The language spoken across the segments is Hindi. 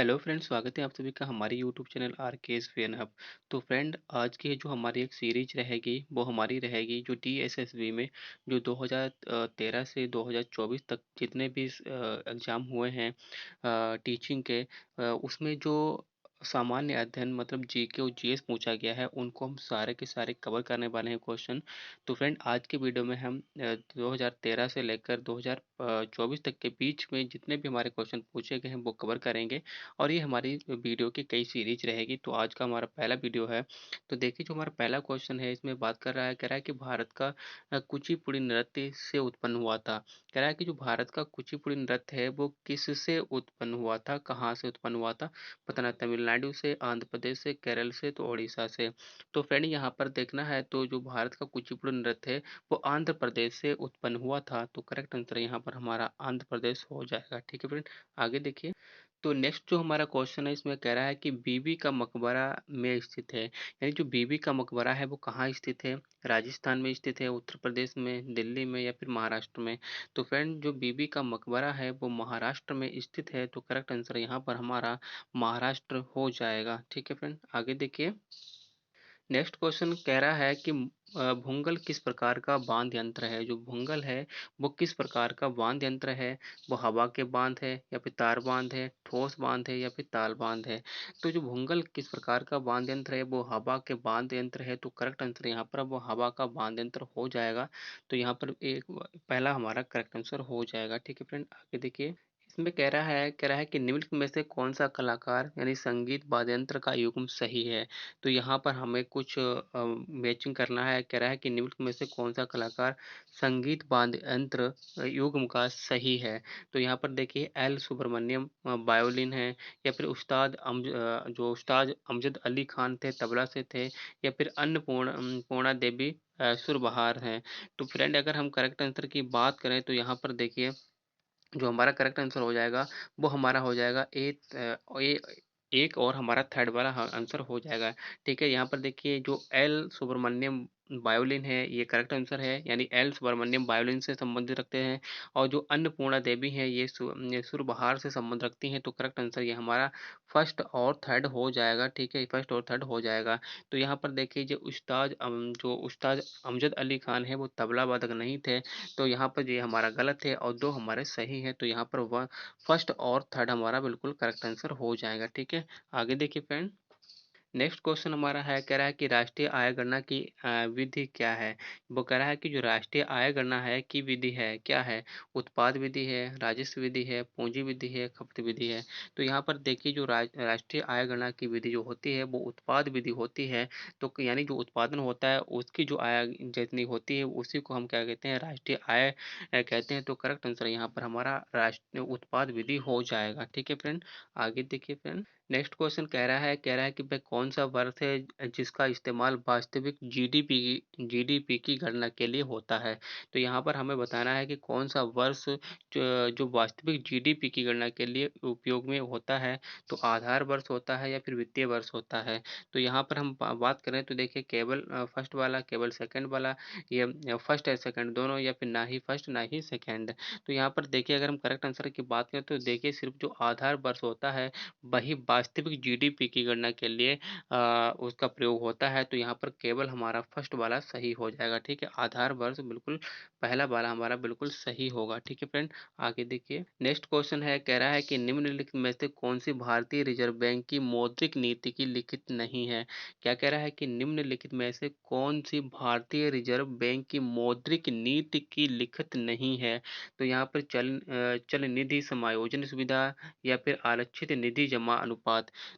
हेलो फ्रेंड, स्वागत है आप सभी का हमारे YouTube channel RKS fan hub. तो फ्रेंड, आज की जो हमारी एक सीरीज रहेगी वो हमारी रहेगी जो टीएसएसबी में जो 2013 से 2024 तक जितने भी एग्ज़ाम हुए हैं टीचिंग के, उसमें जो सामान्य अध्ययन मतलब जीके और जीएस पूछा गया है उनको हम सारे के सारे कवर करने वाले हैं क्वेश्चन। तो फ्रेंड, आज के वीडियो में हम 2013 से लेकर 2024 तक के बीच में जितने भी हमारे क्वेश्चन पूछे गए हैं वो कवर करेंगे। और ये हमारी वीडियो की कई सीरीज रहेगी। तो आज का हमारा पहला वीडियो है। तो देखिए, जो हमारा पहला क्वेश्चन है इसमें बात कर रहा है, कह रहा है कि भारत का कुचिपुड़ी नृत्य से उत्पन्न हुआ था। कह रहा है कि जो भारत का कुचिपुड़ी नृत्य है वो किससे उत्पन्न हुआ था, कहाँ से उत्पन्न हुआ था बताना। तमिलनाडु से, आंध्र प्रदेश से, केरल से, तो उड़ीसा से। तो फ्रेंड, यहाँ पर देखना है तो जो भारत का कुचिपुड़ी नृत्य है वो आंध्र प्रदेश से उत्पन्न हुआ था। तो करेक्ट आंसर यहाँ पर हमारा आंध्र प्रदेश हो जाएगा। ठीक है फ्रेंड, आगे देखिए। तो नेक्स्ट जो हमारा क्वेश्चन है इसमें कह रहा है कि बीबी का मकबरा में स्थित है। यानी जो बीबी का मकबरा है वो कहाँ स्थित है? राजस्थान में स्थित है, उत्तर प्रदेश में, दिल्ली में या फिर महाराष्ट्र में? तो फ्रेंड, जो बीबी का मकबरा है वो महाराष्ट्र में स्थित है। तो करेक्ट आंसर यहाँ पर हमारा महाराष्ट्र हो जाएगा। ठीक है फ्रेंड, आगे देखिए। नेक्स्ट क्वेश्चन कह रहा है कि भूंगल किस प्रकार का बांध यंत्र है? जो भूंगल है वो किस प्रकार का बांध यंत्र है? वो हवा के बांध है या फिर तार बांध है, ठोस बांध है या फिर ताल बांध है? तो जो भूंगल किस प्रकार का बांध यंत्र है वो हवा के बांध यंत्र है। तो करेक्ट आंसर यहाँ पर वो हवा का बांध यंत्र हो जाएगा। तो यहाँ पर एक पहला हमारा करेक्ट आंसर हो जाएगा। ठीक है फ्रेंड, आगे देखिए। इसमें कह रहा है कि निम्नलिखित में से कौन सा कलाकार यानी संगीत वाद्य यंत्र का युग्म सही है? तो यहाँ पर हमें कुछ मैचिंग करना है। कह रहा है कि निम्नलिखित में से कौन सा कलाकार संगीत वाद्य यंत्र युग्म का सही है? तो यहाँ पर देखिए, एल सुब्रमण्यम वायोलिन है, या फिर जो उस्ताद अमजद अली खान थे तबला से थे, या फिर पूर्णा देवी सुरबहार हैं। तो फ्रेंड, अगर हम करेक्ट आंसर की बात करें तो यहाँ पर देखिए, जो हमारा करेक्ट आंसर हो जाएगा वो हमारा हो जाएगा ए एक, और हमारा थर्ड वाला आंसर हो जाएगा। ठीक है, यहाँ पर देखिए, जो एल सुब्रमण्यम वायोलिन है ये करेक्ट आंसर है, यानी एल सुब्रमण्यम वायोलिन से संबंधित रखते हैं। और जो अन्नपूर्णा देवी है ये सुरबहार से संबंध रखती हैं। तो करेक्ट आंसर ये हमारा फर्स्ट और थर्ड हो जाएगा। ठीक है, फर्स्ट और थर्ड हो जाएगा। तो यहाँ पर देखिए, जो उस्ताद अमजद अली खान है वो तबला वादक नहीं थे। तो यहाँ पर ये हमारा गलत है और दो हमारे सही है। तो यहाँ पर फर्स्ट और थर्ड हमारा बिल्कुल करेक्ट आंसर हो जाएगा। ठीक है, आगे देखिए फ्रेंड। नेक्स्ट क्वेश्चन हमारा है, कह रहा है कि राष्ट्रीय आय गणना की विधि क्या है? वो कह रहा है कि जो राष्ट्रीय आय गणना है की विधि है क्या है? उत्पाद विधि है, राजस्व विधि है, पूंजी विधि है, खपत विधि है? तो यहाँ पर देखिए, जो राष्ट्रीय आय गणना की विधि जो होती है वो उत्पाद विधि होती है। तो यानी जो उत्पादन होता है उसकी जो आय जितनी होती है उसी को हम क्या कहते हैं, राष्ट्रीय आय कहते हैं। तो करेक्ट आंसर यहाँ पर हमारा राष्ट्रीय उत्पाद विधि हो जाएगा। ठीक है फ्रेंड, आगे देखिए फ्रेंड। नेक्स्ट क्वेश्चन कह रहा है कि भाई कौन सा वर्ष है जिसका इस्तेमाल वास्तविक जीडीपी की गणना के लिए होता है? तो यहाँ पर हमें बताना है कि कौन सा वर्ष जो वास्तविक जीडीपी की गणना के लिए उपयोग में होता है। तो आधार वर्ष होता है या फिर वित्तीय वर्ष होता है? तो यहाँ पर हम बात करें तो देखिए, केवल फर्स्ट वाला, केवल सेकंड वाला, या फर्स्ट है सेकंड दोनों, या फिर ना ही फर्स्ट ना ही सेकंड? तो यहाँ पर देखिए, अगर हम करेक्ट आंसर की बात करें तो देखिए, सिर्फ जो आधार वर्ष होता है वही वास्तविक जीडीपी की गणना के लिए उसका प्रयोग होता है। तो यहाँ पर केवल हमारा फर्स्ट वाला सही हो जाएगा। ठीक है, आधार वर्ष बिल्कुल पहला वाला हमारा बिल्कुल सही होगा। ठीक है फ्रेंड, आगे देखिए। नेक्स्ट क्वेश्चन है, कह रहा है कि निम्नलिखित में से कौन सी भारतीय रिजर्व बैंक की मौद्रिक नीति की लिखित नहीं है? क्या कह रहा है कि निम्नलिखित में से कौन सी भारतीय रिजर्व बैंक की मौद्रिक नीति की लिखित नहीं है? तो यहाँ पर चल निधि समायोजन सुविधा, या फिर आरक्षित निधि जमा अनुपात?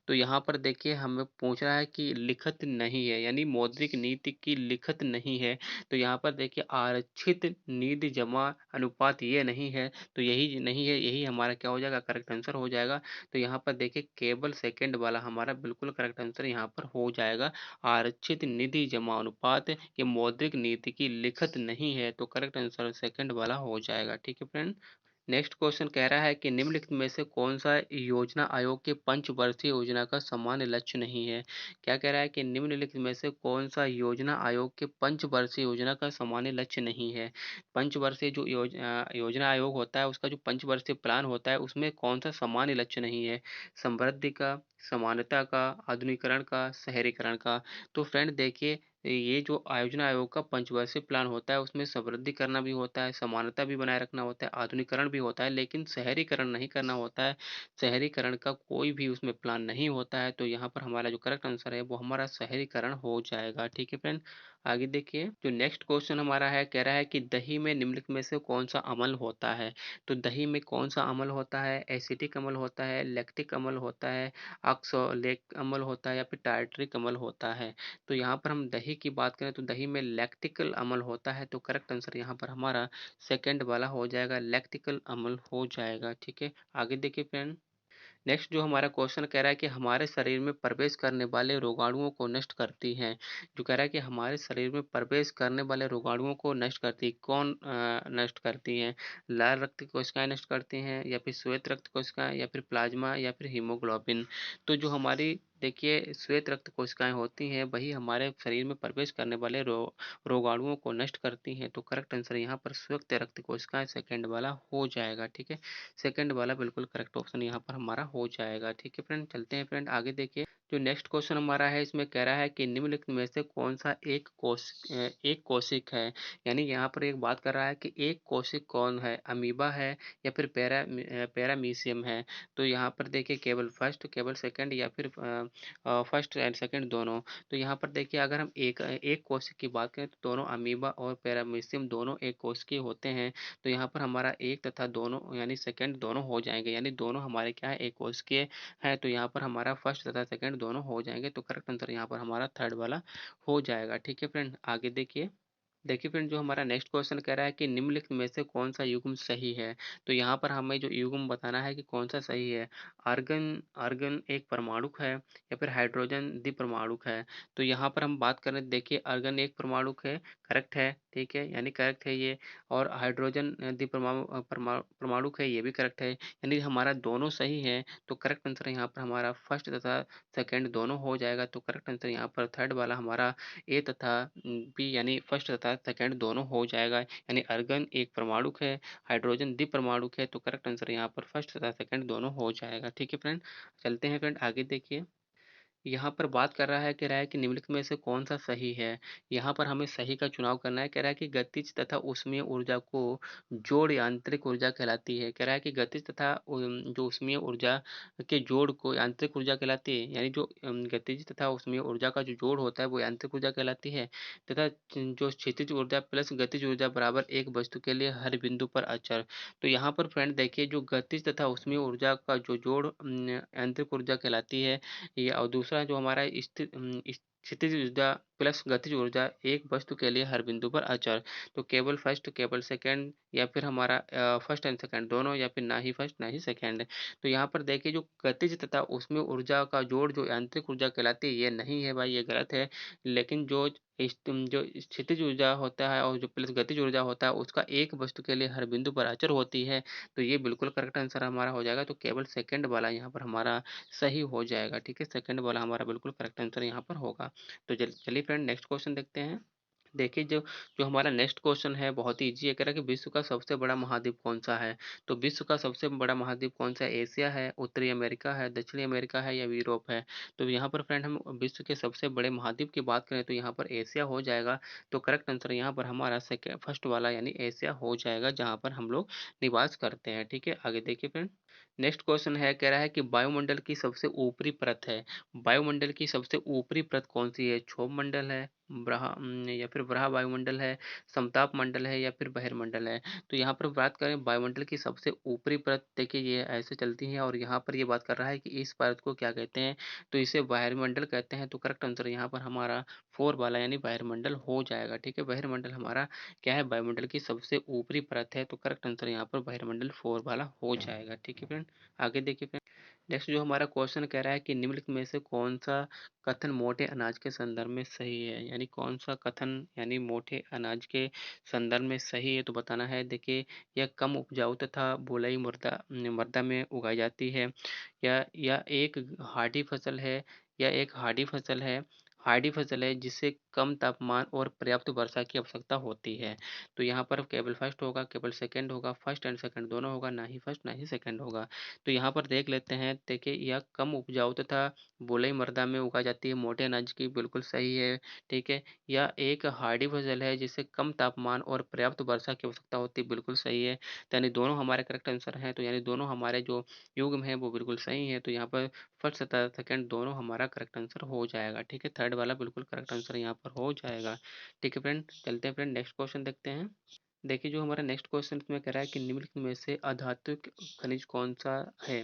तो यहाँ पर देखिए, हमें पूछ रहा है कि लिखित नहीं है, यानी मौद्रिक नीति की लिखित नहीं है। तो यहाँ पर देखिए, आरक्षित निधि जमा अनुपात ये नहीं है। तो यही नहीं है, यही हमारा क्या हो जाएगा, करेक्ट आंसर हो जाएगा। तो यहाँ पर देखिए, केवल सेकंड वाला हमारा बिल्कुल करेक्ट आंसर यहाँ पर हो जाएगा। आरक्षित निधि जमा अनुपात ये मौद्रिक नीति की लिखित नहीं है। तो करेक्ट आंसर सेकंड वाला हो जाएगा। ठीक है फ्रेंड, नेक्स्ट क्वेश्चन कह रहा है कि निम्नलिखित में से कौन-सा योजना आयोग के पंचवर्षीय योजना का सामान्य लक्ष्य नहीं है? क्या कह रहा है कि निम्नलिखित में से कौन-सा योजना आयोग के पंचवर्षीय योजना का सामान्य लक्ष्य नहीं है? पंचवर्षीय जो योजना आयोग होता है, उसका जो पंचवर्षीय प्लान होता है, उसमें कौन-सा सामान्य लक्ष्य नहीं है? समृद्धि का, समानता का, आधुनिकीकरण का, शहरीकरण का? तो फ्रेंड देखिए, ये जो आयोजना आयोग का पंचवर्षीय प्लान होता है, उसमें समृद्धि करना भी होता है, समानता भी बनाए रखना होता है, आधुनिकीकरण भी होता है, लेकिन शहरीकरण नहीं करना होता है। शहरीकरण का कोई भी उसमें प्लान नहीं होता है, तो यहाँ पर हमारा जो करेक्ट आंसर है वो हमारा शहरीकरण हो जाएगा। ठीक है फ्रेंड, आगे देखिए, जो नेक्स्ट क्वेश्चन हमारा है, कह रहा है कि दही में निम्नलिखित में से कौन सा अम्ल होता है? तो दही में कौन सा अम्ल होता है? एसिटिक अम्ल होता है, लैक्टिक अम्ल होता है, ऑक्सैलिक अम्ल होता है या फिर टार्टरिक अम्ल होता है? तो यहाँ पर हम दही की बात करें तो दही में लैक्टिकल अम्ल होता है, तो करेक्ट आंसर यहाँ पर हमारा सेकंड वाला हो जाएगा, लैक्टिकल अम्ल हो जाएगा। ठीक है, आगे देखिए फ्रेंड, नेक्स्ट जो हमारा क्वेश्चन कह रहा है कि हमारे शरीर में प्रवेश करने वाले रोगाणुओं को नष्ट करती हैं। जो कह रहा है कि हमारे शरीर में प्रवेश करने वाले रोगाणुओं को नष्ट करती है, कौन नष्ट करती हैं? लाल रक्त कोशिकाएं नष्ट करती हैं, या फिर श्वेत रक्त कोशिकाएं, या फिर प्लाज्मा, या फिर हीमोग्लोबिन? तो जो हमारी देखिए श्वेत रक्त कोशिकाएं होती हैं, वही हमारे शरीर में प्रवेश करने वाले रोगाणुओं को नष्ट करती हैं। तो करेक्ट आंसर यहाँ पर श्वेत रक्त कोशिकाएं सेकंड वाला हो जाएगा। ठीक है, सेकंड वाला बिल्कुल करेक्ट ऑप्शन यहाँ पर हमारा हो जाएगा। ठीक है फ्रेंड, चलते हैं फ्रेंड आगे देखिए, जो नेक्स्ट क्वेश्चन हमारा है, इसमें कह रहा है कि निम्नलिखित में से कौन सा एक कोशिक है? यानी यहाँ पर एक बात कर रहा है कि एक कोशिक कौन है, अमीबा है या फिर पैरामीशियम है? तो यहाँ पर देखिए, केवल फर्स्ट, केवल सेकंड, या फिर फर्स्ट एंड सेकंड दोनों? तो यहाँ पर देखिए, अगर हम एक एक कोशिक की बात करें तो दोनों अमीबा और पैरामीशियम दोनों एक कोशिकीय होते हैं। तो यहाँ पर हमारा एक तथा दोनों यानी सेकंड दोनों हो जाएंगे, यानी दोनों हमारे क्या है, एक कोशिकीय है। तो यहाँ पर हमारा फर्स्ट तथा सेकंड दोनों हो जाएंगे, तो करेक्ट आंसर यहाँ पर हमारा थर्ड वाला हो जाएगा। ठीक है फ्रेंड, आगे देखिए, देखिए फ्रेंड, जो हमारा नेक्स्ट क्वेश्चन कह रहा है कि निम्नलिखित में से कौन सा युग्म सही है? तो यहाँ पर हमें जो युग्म बताना है कि कौन सा सही है। आर्गन आर्गन एक परमाणुक है, या फिर हाइड्रोजन द्विपरमाणुक है? तो यहाँ पर हम बात करें, देखिए आर्गन एक परमाणुक है, करेक्ट है, ठीक है, यानी करेक्ट है ये। और हाइड्रोजन परमाणुक है, ये भी करेक्ट है, यानी हमारा दोनों सही है। तो करेक्ट आंसर यहाँ पर हमारा फर्स्ट तथा सेकंड दोनों हो जाएगा। तो करेक्ट आंसर यहाँ पर थर्ड वाला हमारा ए तथा बी यानी फर्स्ट तथा सेकंड दोनों हो जाएगा, यानी अर्गन एक परमाणुक है, हाइड्रोजन द्विपरमाणुक है। तो करेक्ट आंसर यहाँ पर फर्स्ट तथा सेकंड दोनों हो जाएगा। ठीक है फ्रेंड, चलते हैं फ्रेंड आगे देखिए, यहाँ पर बात कर रहा है कि निम्नलिखित में से कौन सा सही है? यहाँ पर हमें सही का चुनाव करना है। कह रहा है कि गतिज तथा ऊष्मीय ऊर्जा को जोड़ यांत्रिक ऊर्जा कहलाती है। कह रहा है कि गतिज तथा जो ऊष्मीय ऊर्जा के जोड़ को यांत्रिक ऊर्जा कहलाती है, यानी जो गतिज तथा ऊष्मीय ऊर्जा का जो जोड़ होता है वो यांत्रिक ऊर्जा कहलाती है। तथा जो क्षितिज ऊर्जा प्लस गतिज ऊर्जा बराबर एक वस्तु के लिए हर बिंदु पर अचर। तो यहाँ पर फ्रेंड देखिए, जो गतिज तथा ऊष्मीय ऊर्जा का जो जोड़ यांत्रिक ऊर्जा कहलाती है, ये। और दूसरा जो हमारा स्थितिज ऊर्जा प्लस गतिज ऊर्जा एक वस्तु के लिए हर बिंदु पर अचर। तो केवल फर्स्ट, केवल सेकंड, या फिर हमारा फर्स्ट एंड सेकंड दोनों, या फिर ना ही फर्स्ट ना ही सेकंड। तो यहाँ पर देखिए, जो गतिज तथा उसमें ऊर्जा का जोड़ जो यांत्रिक ऊर्जा कहलाती है, ये नहीं है भाई, ये गलत है। लेकिन जो स्थितिज ऊर्जा होता है और जो प्लस गतिज ऊर्जा होता है, उसका एक वस्तु के लिए हर बिंदु पर अचर होती है। तो ये बिल्कुल करेक्ट आंसर हमारा हो जाएगा। तो केवल सेकंड वाला यहाँ पर हमारा सही हो जाएगा। ठीक है, सेकंड वाला हमारा बिल्कुल करेक्ट आंसर यहाँ पर होगा। तो चलिए फ्रेंड नेक्स्ट क्वेश्चन देखते हैं। देखिए, जो जो हमारा नेक्स्ट क्वेश्चन है बहुत ही ईजी है। कह रहा है कि विश्व का सबसे बड़ा महाद्वीप कौन सा है? तो विश्व का सबसे बड़ा महाद्वीप कौन सा है? एशिया है, उत्तरी अमेरिका है, दक्षिणी अमेरिका है, या यूरोप है? तो यहाँ पर फ्रेंड हम विश्व के सबसे बड़े महाद्वीप की बात करें तो यहाँ पर एशिया हो जाएगा। तो करेक्ट आंसर यहाँ पर हमारा सेकंड फर्स्ट वाला यानी एशिया हो जाएगा, जहाँ पर हम लोग निवास करते हैं। ठीक है, आगे देखिए फ्रेंड, नेक्स्ट क्वेश्चन है, कह रहा है कि वायुमंडल की सबसे ऊपरी परत है। वायुमंडल की सबसे ऊपरी परत कौन सी है? क्षोभ मंडल है, या फिर ब्रहा वायुमंडल है, समताप मंडल है, या फिर बहिर्मंडल है? तो यहाँ पर बात करें वायुमंडल की सबसे ऊपरी परत, देखिए ये ऐसे चलती है, और यहाँ पर ये बात कर रहा है कि इस परत को क्या कहते हैं? तो इसे बहिर्मंडल कहते हैं। तो करेक्ट आंसर यहाँ पर हमारा फोर वाला यानी बहिर्मंडल हो जाएगा। ठीक है, बहिर्मंडल हमारा क्या है? वायुमंडल की सबसे ऊपरी परत है। तो करेक्ट आंसर यहाँ पर बहिर्मंडल फोर वाला हो जाएगा। ठीक है फ्रेंड, आगे देखिए फ्रेंड, नेक्स्ट जो हमारा क्वेश्चन कह रहा है कि निम्नलिखित में से कौन सा कथन मोटे अनाज के संदर्भ में सही है, यानी कौन सा कथन यानी मोटे अनाज के संदर्भ में सही है, तो बताना है। देखिए, यह कम उपजाऊ तथा बलुई मृदा मृदा में उगाई जाती है, या एक हार्डी फसल है, या एक हार्डी फसल है जिसे कम तापमान और पर्याप्त वर्षा की आवश्यकता होती है। तो यहाँ पर केवल फर्स्ट होगा, केवल सेकंड होगा, फर्स्ट एंड सेकंड दोनों होगा, ना ही फर्स्ट ना ही सेकंड होगा। तो यहाँ पर देख लेते हैं। देखिए, यह कम उपजाऊ तथा बलुई मृदा में उगाई जाती है, मोटे अनाज की, बिल्कुल सही है। ठीक है। यह एक हार्डी फसल है जिसे कम तापमान और पर्याप्त वर्षा की आवश्यकता होती है, बिल्कुल सही है। तो यानी दोनों हमारे करेक्ट आंसर हैं। तो यानी दोनों हमारे जो युग्म है वो बिल्कुल सही है। तो यहाँ पर फर्स्ट तथा सेकंड दोनों हमारा करेक्ट आंसर हो जाएगा। ठीक है, थर्ड वाला बिल्कुल करेक्ट आंसर यहाँ पर हो जाएगा। ठीक है फ्रेंड, चलते हैं फ्रेंड, नेक्स्ट क्वेश्चन देखते हैं। देखिए, जो हमारा नेक्स्ट क्वेश्चन इसमें कह रहा है कि निम्नलिखित में से आध्यात्मिक खनिज कौन सा है।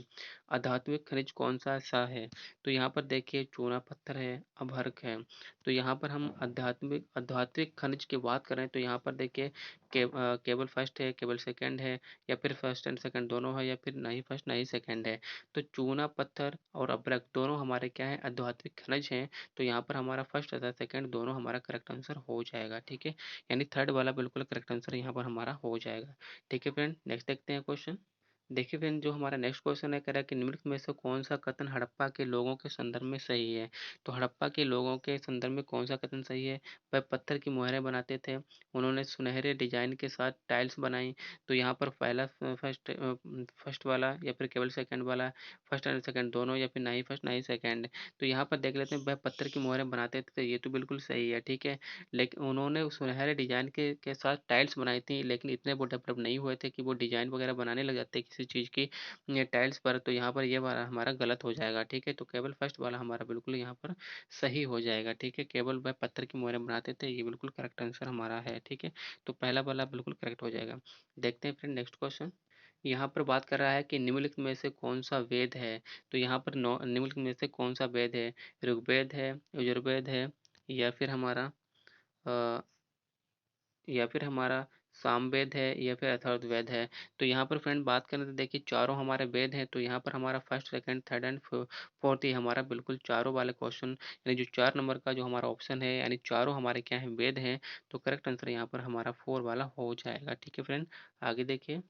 आध्यात्मिक खनिज कौन सा सा है। तो यहाँ पर देखिए, चूना पत्थर है, अभ्रक है। तो यहाँ पर हम आध्यात्मिक आध्यात्मिक खनिज की बात करें तो यहाँ पर देखिए, केवल फर्स्ट है, केवल सेकंड है, या फिर फर्स्ट एंड सेकंड दोनों है, या फिर ना ही फर्स्ट ना ही सेकंड है। तो चूना पत्थर और अभ्रक दोनों हमारे क्या है, आध्यात्मिक खनिज हैं। तो यहाँ पर हमारा फर्स्ट तथा सेकंड दोनों हमारा करेक्ट आंसर हो जाएगा। ठीक है, यानी थर्ड वाला बिल्कुल करेक्ट आंसर यहाँ पर हमारा हो जाएगा। ठीक है फ्रेंड, नेक्स्ट देखते हैं क्वेश्चन। देखिए फ्रेंड, जो हमारा नेक्स्ट क्वेश्चन है, कह रहा है कि निम्नलिखित में से कौन सा कथन हड़प्पा के लोगों के संदर्भ में सही है। तो हड़प्पा के लोगों के संदर्भ में कौन सा कथन सही है। वह पत्थर की मुहरें बनाते थे, उन्होंने सुनहरे डिजाइन के साथ टाइल्स बनाई। तो यहाँ पर पहला फर्स्ट फर्स्ट वाला, या फिर केवल सेकंड वाला, फर्स्ट एंड सेकंड दोनों, या फिर ना ही फर्स्ट ना ही सेकंड। तो यहाँ पर देख लेते हैं, वह पत्थर की मुहरें बनाते थे, ये तो बिल्कुल सही है। ठीक है, लेकिन उन्होंने सुनहरे डिजाइन के साथ टाइल्स बनाई थी, लेकिन इतने वो डेवलप नहीं हुए थे कि वो डिजाइन वगैरह बनाने लग जाते किसी चीज़ की ये टाइल्स पर। तो यहाँ पर ये वाला हमारा गलत हो जाएगा। ठीक है, तो केवल फर्स्ट वाला हमारा बिल्कुल यहाँ पर सही हो जाएगा। ठीक है, केवल वह पत्थर की मोहरें बनाते थे, ये बिल्कुल करेक्ट आंसर हमारा है। ठीक है, तो पहला वाला बिल्कुल करेक्ट हो जाएगा। देखते हैं फिर नेक्स्ट क्वेश्चन। यहाँ पर बात कर रहा है कि निम्नलिखित में से कौन सा वेद है। तो यहाँ पर निम्नलिखित में से कौन सा वेद है। ऋग्वेद है, यजुर्वेद है, या फिर हमारा अ, या फिर हमारा सामवेद है, या फिर अथर्ववेद है। तो यहाँ पर फ्रेंड बात करें तो देखिए, चारों हमारे वेद हैं। तो यहाँ पर हमारा first second third and fourth ही हमारा बिल्कुल चारों वाले क्वेश्चन, यानी जो 4 नंबर का जो हमारा ऑप्शन है, यानी चारों हमारे क्या है, वेद हैं। तो करेक्ट आंसर यहाँ पर हमारा 4 वाला हो जाएगा। ठीक है फ्रेंड, आगे देखिए।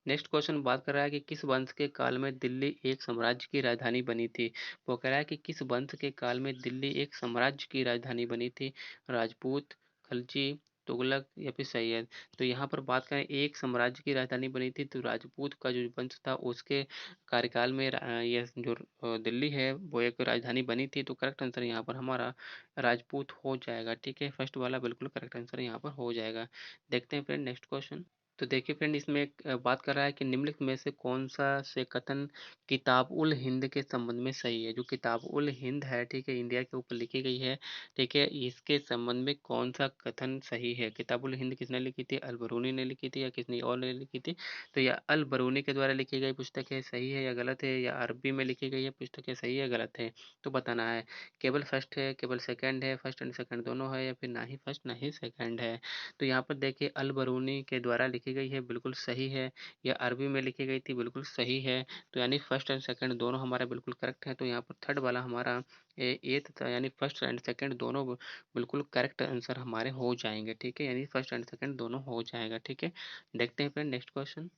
नेक्स्ट क्वेश्चन बात कर रहा है कि किस वंश के काल में दिल्ली एक साम्राज्य की राजधानी बनी थी। वो कह रहा है कि किस वंश के काल में दिल्ली एक साम्राज्य की राजधानी बनी थी। राजपूत, खलजी, तुगलक, या फिर सैयद। तो यहाँ पर बात करें एक साम्राज्य की राजधानी बनी थी, तो राजपूत का जो वंश था उसके कार्यकाल में यह जो दिल्ली है वो एक राजधानी बनी थी। तो करेक्ट आंसर यहाँ पर हमारा राजपूत हो जाएगा। ठीक है, फर्स्ट वाला बिल्कुल करेक्ट आंसर यहाँ पर हो जाएगा। देखते हैं फ्रेंड नेक्स्ट क्वेश्चन। तो देखिए फ्रेंड, इसमें एक बात कर रहा है कि निम्नलिखित में से कौन सा से कथन किताब उल हिंद के संबंध में सही है। जो किताब उल हिंद है, ठीक है, इंडिया के ऊपर लिखी गई है। ठीक है, इसके संबंध में कौन सा कथन सही है। किताब उल हिंद किसने लिखी थी, अल बरूनी ने लिखी थी या किसने और ने लिखी थी। तो यह अल बरूनी के द्वारा लिखी गई पुस्तक है, सही है या गलत है, या अरबी में लिखी गई है पुस्तक है, सही है या गलत है। तो बताना है। केवल फर्स्ट है, केवल सेकंड है, फर्स्ट एंड सेकंड दोनों है, या फिर ना ही फर्स्ट ना ही सेकंड है। तो यहाँ पर देखिए, अल बरूनी के द्वारा लिखी गई है, बिल्कुल सही है। या अरबी में लिखी गई थी, बिल्कुल सही है। तो यानी फर्स्ट एंड सेकंड दोनों हमारे बिल्कुल करेक्ट है। तो यहाँ पर थर्ड वाला हमारा एथ था, यानी फर्स्ट एंड सेकंड दोनों बिल्कुल करेक्ट आंसर हमारे हो जाएंगे। ठीक है, यानी फर्स्ट एंड सेकंड दोनों हो जाएगा। ठीक है, देखते हैं फ्रेंड नेक्स्ट क्वेश्चन।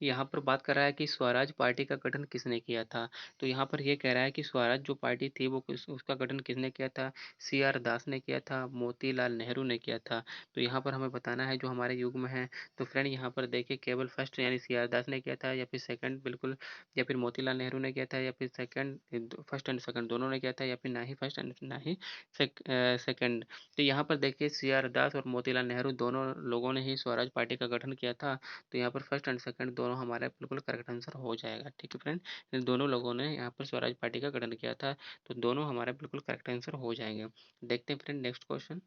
यहाँ पर बात कर रहा है कि स्वराज पार्टी का गठन किसने किया था। तो यहाँ पर ये कह रहा है कि स्वराज जो पार्टी थी वो उसका गठन किसने किया था। सी आर दास ने किया था, मोतीलाल नेहरू ने किया था। तो यहाँ पर हमें बताना है जो हमारे युग में है। तो फ्रेंड यहाँ पर देखिए, केवल फर्स्ट यानी सी आर दास ने किया था, या फिर सेकंड बिल्कुल, या फिर मोतीलाल नेहरू ने किया था, या फिर सेकंड फर्स्ट एंड सेकंड दोनों ने किया था, या फिर ना ही फर्स्ट एंड ना ही सेकंड। तो यहाँ पर देखिए, सी आर दास और मोतीलाल नेहरू दोनों लोगों ने ही स्वराज पार्टी का गठन किया था। तो यहाँ पर फर्स्ट एंड सेकंड दोनों हमारे बिल्कुल करेक्ट आंसर हो जाएगा। ठीक है फ्रेंड, इन दोनों लोगों ने यहाँ पर स्वराज पार्टी का गठन किया था। तो दोनों हमारे बिल्कुल करेक्ट आंसर हो जाएंगे। देखते हैं फ्रेंड नेक्स्ट क्वेश्चन।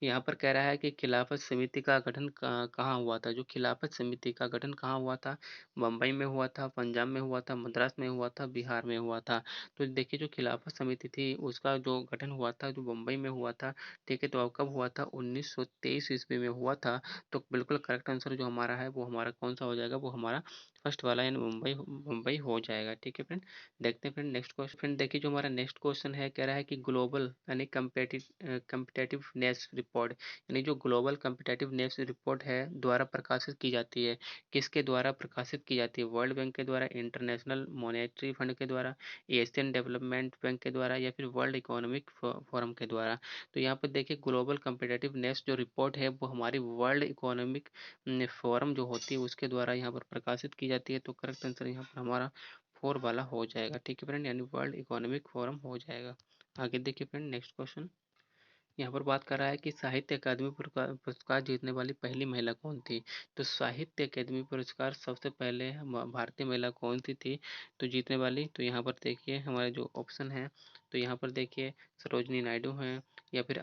यहाँ पर कह रहा है कि खिलाफत समिति का गठन कहाँ हुआ था। जो खिलाफत समिति का गठन कहाँ हुआ था। बम्बई में हुआ था, पंजाब में हुआ था, मद्रास में हुआ था, बिहार में हुआ था। तो देखिए, जो खिलाफत समिति थी उसका जो गठन हुआ था, जो बम्बई में हुआ था। ठीक है, तो अब कब हुआ था, 1923 ईस्वी में हुआ था। तो बिल्कुल करेक्ट आंसर जो हमारा है वो हमारा कौन सा हो जाएगा, वो हमारा फर्स्ट वाला यानी मुंबई मुंबई हो जाएगा। ठीक है फ्रेंड। देखते हैं फ्रेंड नेक्स्ट क्वेश्चन। फ्रेंड देखिए जो हमारा नेक्स्ट क्वेश्चन है, कह रहा है कि ग्लोबल यानी कम्पिटेटिवनेस रिपोर्ट, यानी जो ग्लोबल कम्पिटेटिवनेस रिपोर्ट है द्वारा प्रकाशित की जाती है, किसके द्वारा प्रकाशित की जाती है? वर्ल्ड बैंक के द्वारा, इंटरनेशनल मॉनेटरी फंड के द्वारा, एशियन डेवलपमेंट बैंक के द्वारा, या फिर वर्ल्ड इकोनॉमिक फोरम के द्वारा। तो यहाँ पर देखिए ग्लोबल कम्पिटेटिवनेस जो रिपोर्ट है वो हमारी वर्ल्ड इकोनॉमिक फोरम जो होती है उसके द्वारा यहाँ पर प्रकाशित की जाती है। तो करेक्ट आंसर यहाँ पर हमारा फोर वाला हो जाएगा। ठीक है फ्रेंड, यानी वर्ल्ड इकोनॉमिक फोरम हो जाएगा। आगे देखिए फ्रेंड नेक्स्ट क्वेश्चन। यहाँ पर बात कर रहा है कि साहित्य अकादमी पुरस्कार जीतने वाली पहली महिला कौन थी? तो साहित्य अकादमी पुरस्कार सबसे पहले भारतीय महिला कौन सी थी तो जीतने वाली? तो यहाँ पर देखिए हमारे जो ऑप्शन है, तो यहाँ पर देखिए सरोजनी नायडू हैं, या फिर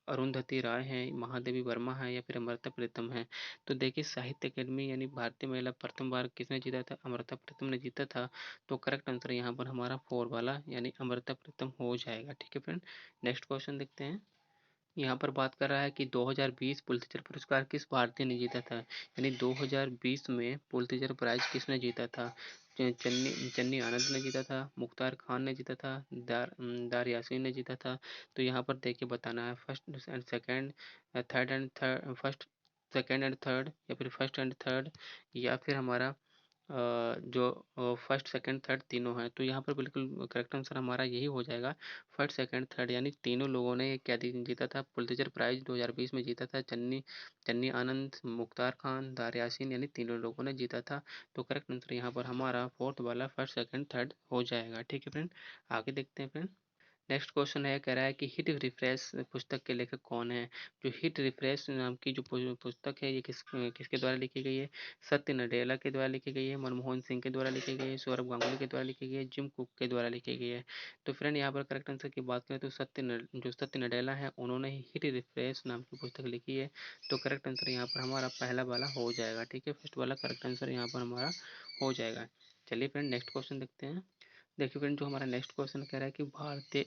अरुंधति राय हैं, महादेवी वर्मा है, या फिर अमृता प्रीतम है। तो देखिए साहित्य अकादमी यानी भारतीय महिला प्रथम बार किसने जीता था? अमृता प्रीतम ने जीता था। तो करेक्ट आंसर यहाँ पर हमारा फोर वाला यानी अमृता प्रीतम हो जाएगा। ठीक है फ्रेंड, नेक्स्ट क्वेश्चन देखते हैं। यहाँ पर बात कर रहा है कि 2020 पुलित्जर पुरस्कार किस भारतीय ने जीता था? यानी 2020 में पुलित्जर प्राइज किसने जीता था? चन्नी चन्नी आनंद ने जीता था, मुख्तार खान ने जीता था, दार यासीन ने जीता था। तो यहाँ पर देखिए बताना है first and second, third first second and third, या फिर फर्स्ट एंड थर्ड, या फिर हमारा जो फर्स्ट सेकंड थर्ड तीनों हैं। तो यहाँ पर बिल्कुल करेक्ट आंसर हमारा यही हो जाएगा, फर्स्ट सेकंड थर्ड, यानी तीनों लोगों ने क्या जीता था? पुलित्जर प्राइज 2020 में जीता था। चन्नी चन्नी आनंद, मुख्तार खान, दार यासीन, यानी तीनों लोगों ने जीता था। तो करेक्ट आंसर यहाँ पर हमारा फोर्थ वाला फर्स्ट सेकंड थर्ड हो जाएगा। ठीक है फ्रेंड, आगे देखते हैं फ्रेंड। नेक्स्ट क्वेश्चन है, कह रहा है कि हिट रिफ्रेश पुस्तक के लेखक कौन है? जो हिट रिफ्रेश नाम की जो पुस्तक है ये किसके द्वारा लिखी गई है? सत्य नडेला के द्वारा लिखी गई है, मनमोहन सिंह के द्वारा लिखी गई है, सौरभ गांगुली के द्वारा लिखी गई है, जिम कुक के द्वारा लिखी गई है। तो फ्रेंड यहाँ पर करेक्ट आंसर की बात करें तो जो सत्य नडेला है उन्होंने ही हिट रिफ्रेश नाम की पुस्तक लिखी है। तो करेक्ट आंसर यहाँ पर हमारा पहला वाला हो जाएगा। ठीक है, फर्स्ट वाला करेक्ट आंसर यहाँ पर हमारा हो जाएगा। चलिए फ्रेंड नेक्स्ट क्वेश्चन देखते हैं। देखिए फ्रेंड जो हमारा नेक्स्ट क्वेश्चन कह रहा है कि भारतीय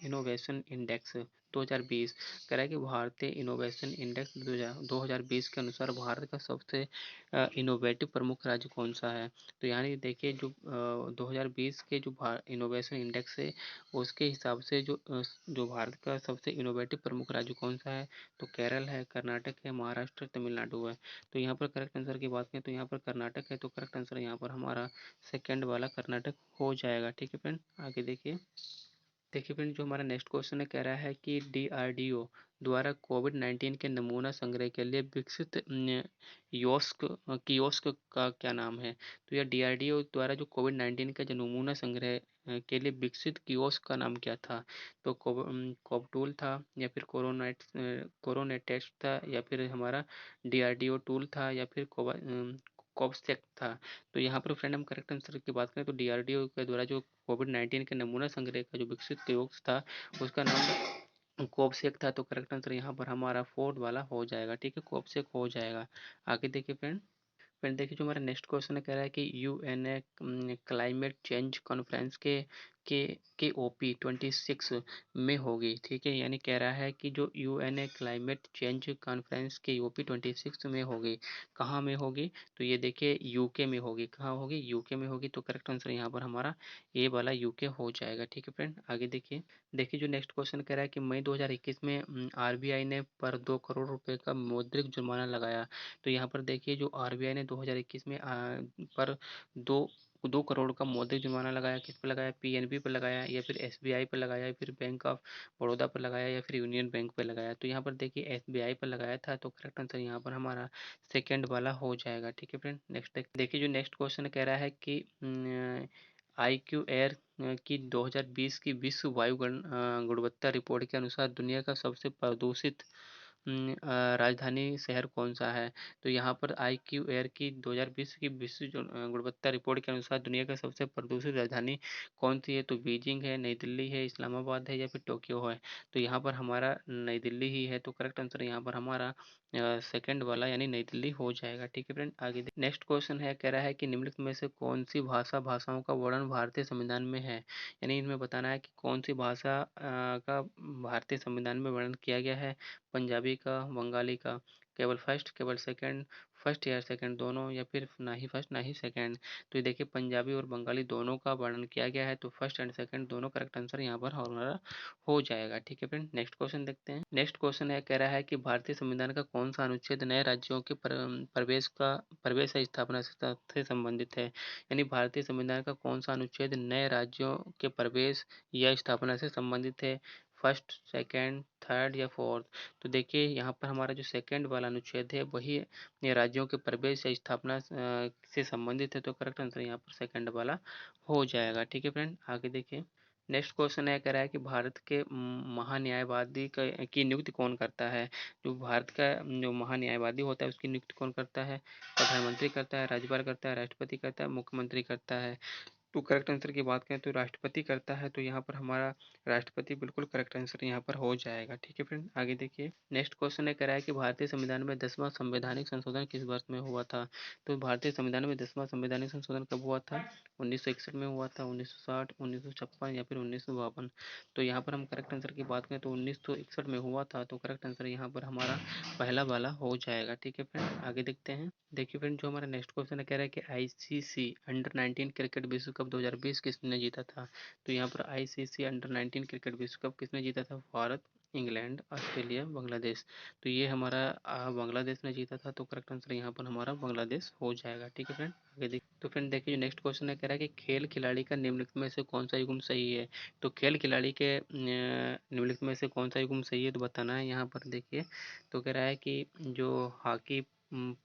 इनोवेशन इंडेक्स 2020 कह रहा है कि भारतीय इनोवेशन इंडेक्स 2020 के अनुसार भारत का सबसे इनोवेटिव प्रमुख राज्य कौन सा है? तो यानी देखिए जो 2020 के जो इनोवेशन इंडेक्स है उसके हिसाब से जो भारत का सबसे इनोवेटिव प्रमुख राज्य कौन सा है? तो केरल है, कर्नाटक है, महाराष्ट्र, तमिलनाडु है। तो यहाँ पर करेक्ट आंसर की बात करें तो यहाँ पर कर्नाटक है। तो करेक्ट आंसर यहाँ पर हमारा सेकंड वाला कर्नाटक हो जाएगा। ठीक है फ्रेंड, आगे देखिए। देखिए फ्रेंड जो हमारा नेक्स्ट क्वेश्चन है, कह रहा है कि डीआरडीओ द्वारा कोविड-19 के नमूना संग्रह के लिए विकसित योस्क कियोस्क का क्या नाम है? तो यह डीआरडीओ द्वारा जो कोविड-19 का जो नमूना संग्रह के लिए विकसित कियोस्क का नाम क्या था? तो कोवटूल था, या फिर कोरोनेटेस्ट था, या फिर हमारा डीआरडीओ टूल था, या फिर कोवसेक था। तो यहाँ पर फ्रेंड हम करेक्ट आंसर की बात करें तो डीआरडीओ के द्वारा जो कोविड-19 के नमूना संग्रह का जो विकसित प्रयोग था उसका नाम कोवसेक था। तो करेक्ट आंसर यहाँ पर हमारा फोर्थ वाला हो जाएगा। ठीक है, कोवसेक हो जाएगा। आगे देखिए फ्रेंड। फ्रेंड देखिए जो हमारा नेक्स्ट क्वेश्चन है, कह रहा है कि यूएनए क्लाइमेट चेंज कॉन्फ्रेंस के ओपी 26 में होगी। ठीक है, यानी कह रहा है कि जो यूएनए क्लाइमेट चेंज कॉन्फ्रेंस के ओपी 26 में होगी, कहाँ में होगी? तो ये देखिए यूके में होगी। कहाँ होगी? यूके में होगी। तो करेक्ट आंसर यहाँ पर हमारा ए वाला यूके हो जाएगा। ठीक है फ्रेंड, आगे देखिए। देखिए जो नेक्स्ट क्वेश्चन कह रहा है कि मई 2021 में आरबीआई ने पर 2 करोड़ रुपए का मौद्रिक जुर्माना लगाया। तो यहाँ पर देखिए जो आरबीआई ने 2021 में पर दो 2 करोड़ का मौद्रिक जुर्माना लगाया। किस पर लगाया? पीएनबी पर लगाया, या फिर एसबीआई पर लगाया, या फिर बैंक ऑफ बड़ौदा पर लगाया, या फिर यूनियन बैंक पर लगाया। तो यहाँ पर देखिए एसबीआई पर लगाया था। तो करेक्ट आंसर यहाँ पर हमारा सेकेंड वाला हो जाएगा। ठीक है फ्रेंड, नेक्स्ट देखिए जो नेक्स्ट क्वेश्चन कह रहा है कि आई क्यू एयर की 2020 की विश्व वायु गुणवत्ता रिपोर्ट के अनुसार दुनिया का सबसे प्रदूषित राजधानी शहर कौन सा है? तो यहाँ पर आई क्यू एयर की 2020 की विश्व गुणवत्ता रिपोर्ट के अनुसार दुनिया का सबसे प्रदूषित राजधानी कौन सी है? तो बीजिंग है, नई दिल्ली है, इस्लामाबाद है, या फिर टोक्यो है। तो यहाँ पर हमारा नई दिल्ली ही है। तो करेक्ट आंसर यहाँ पर हमारा सेकंड वाला यानी नई दिल्ली हो जाएगा। ठीक है फ्रेंड, आगे नेक्स्ट क्वेश्चन है, कह रहा है कि निम्नलिखित में से कौन सी भाषाओं का वर्णन भारतीय संविधान में है? यानी इनमें बताना है कि कौन सी भाषा का भारतीय संविधान में वर्णन किया गया है। पंजाबी का, बंगाली का, केवल फर्स्ट, केवल सेकंड, फर्स्ट या सेकंड दोनों, या फिर ना ही फर्स्ट ना ही सेकंड। तो ये देखिए पंजाबी और बंगाली दोनों का वर्णन किया गया है, तो फर्स्ट एंड सेकंड दोनों करेक्ट आंसर यहाँ पर हमारा हो जाएगा। ठीक है फ्रेंड, नेक्स्ट क्वेश्चन देखते हैं। नेक्स्ट क्वेश्चन है, कह रहा है कि भारतीय संविधान का कौन सा अनुच्छेद नए राज्यों के प्रवेश या स्थापना से संबंधित है। यानी भारतीय संविधान का कौन सा अनुच्छेद नए राज्यों के प्रवेश या स्थापना से संबंधित है, फर्स्ट, सेकंड, थर्ड या फोर्थ। तो देखिए यहाँ पर हमारा जो सेकंड वाला अनुच्छेद है वही राज्यों के प्रवेश या स्थापना से संबंधित है, तो करेक्ट आंसर यहाँ पर सेकंड वाला हो जाएगा। ठीक है फ्रेंड, आगे देखिए। नेक्स्ट क्वेश्चन है, कह रहा है कि भारत के महान्यायवादी की नियुक्ति कौन करता है। जो भारत का जो महान्यायवादी होता है उसकी नियुक्ति कौन करता है, प्रधानमंत्री करता है, राज्यपाल करता है, राष्ट्रपति करता है, मुख्यमंत्री करता है। तो करेक्ट आंसर की बात करें तो राष्ट्रपति करता है, तो यहाँ पर हमारा राष्ट्रपति बिल्कुल करेक्ट आंसर यहाँ पर हो जाएगा। ठीक है फ्रेंड, आगे देखिए। नेक्स्ट क्वेश्चन है, कह रहा है कि भारतीय संविधान में 10वां संवैधानिक संशोधन किस वर्ष में हुआ था। तो भारतीय संविधान में 10वां संवैधानिक संशोधन कब हुआ था, 1961 में हुआ था, 1960, 1956 या फिर 1952। तो यहाँ पर हम करेक्ट आंसर की बात करें तो 1961 में हुआ था, तो करेक्ट आंसर यहाँ पर हमारा पहला वाला हो जाएगा। ठीक है फ्रेंड, आगे देखते हैं। देखिए फ्रेंड, जो हमारा नेक्स्ट क्वेश्चन है, कह रहा है कि आईसीसी अंडर 19 क्रिकेट विश्व कप 2020 किसने जीता था। तो यहाँ पर आईसीसी अंडर 19 क्रिकेट विश्व कप किसने जीता था, भारत, इंग्लैंड, ऑस्ट्रेलिया, बांग्लादेश। तो ये हमारा बांग्लादेश ने जीता था, तो करेक्ट आंसर यहाँ पर हमारा बांग्लादेश हो जाएगा। ठीक है फ्रेंड, आगे देखिए। तो फ्रेंड देखिए, जो नेक्स्ट क्वेश्चन है, कह रहा है कि खेल खिलाड़ी का निम्नलिखित में से कौन सा युग्म सही है। तो खेल खिलाड़ी के निम्नलिखित में से कौन सा युग्म सही है, तो बताना है यहाँ पर। देखिए, तो कह रहा है कि जो हॉकी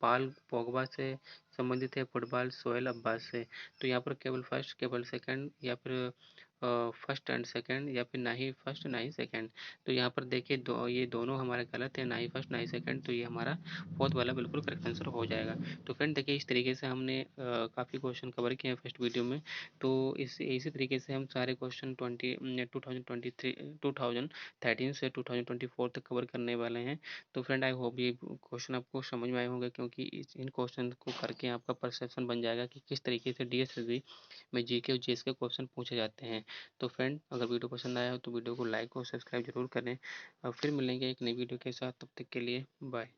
पाल पोगबा से संबंधित है, फुटबॉल सोहेल अब्बास से। तो यहाँ पर केवल फर्स्ट, केवल सेकंड, या फिर फर्स्ट एंड सेकंड, या फिर ना ही फर्स्ट ना ही सेकंड। तो यहाँ पर देखिए ये दोनों हमारे गलत है, ना ही फर्स्ट ना ही सेकंड, तो ये हमारा फोर्थ वाला बिल्कुल करेक्ट आंसर हो जाएगा। तो फ्रेंड देखिए, इस तरीके से हमने काफ़ी क्वेश्चन कवर किए हैं फर्स्ट वीडियो में। तो इसी तरीके से हम सारे क्वेश्चन 2013 से 2024 तक कवर करने वाले हैं। तो फ्रेंड आई होप ये क्वेश्चन आपको समझ में आए होंगे, क्योंकि इन क्वेश्चन को करके आपका परसेप्शन बन जाएगा कि किस तरीके से डीएसएसबी में जीके और जीएस के क्वेश्चन पूछे जाते हैं। तो फ्रेंड, अगर वीडियो पसंद आया हो तो वीडियो को लाइक और सब्सक्राइब जरूर करें। और फिर मिलेंगे एक नई वीडियो के साथ, तब तक के लिए बाय।